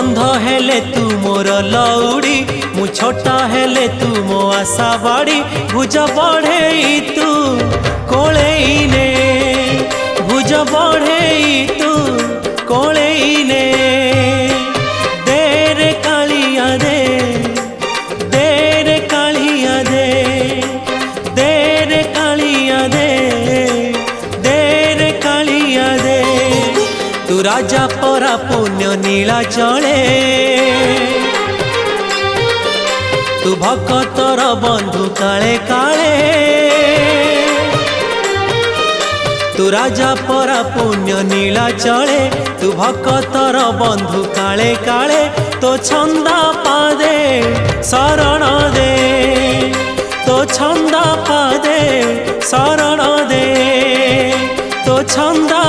बंध हेले तू मोर लौड़ी मु छोटा हेले तू मो आशा बाड़ी भुज बढ़े तू कोलेने भुज बढ़े तू कोलेने देरे कालिया दे देरे कालिया दे देरे कालिया दे देरे कालिया दे तू राजा परा पुण्य नीला चले तू भक्तर बंधु काले काले तू राजा परा पुण्य नीला चले तू भक्तर बंधु काले काले तो छंदा पादे शरण दे तो छंदा पादे शरण दे तो छंदा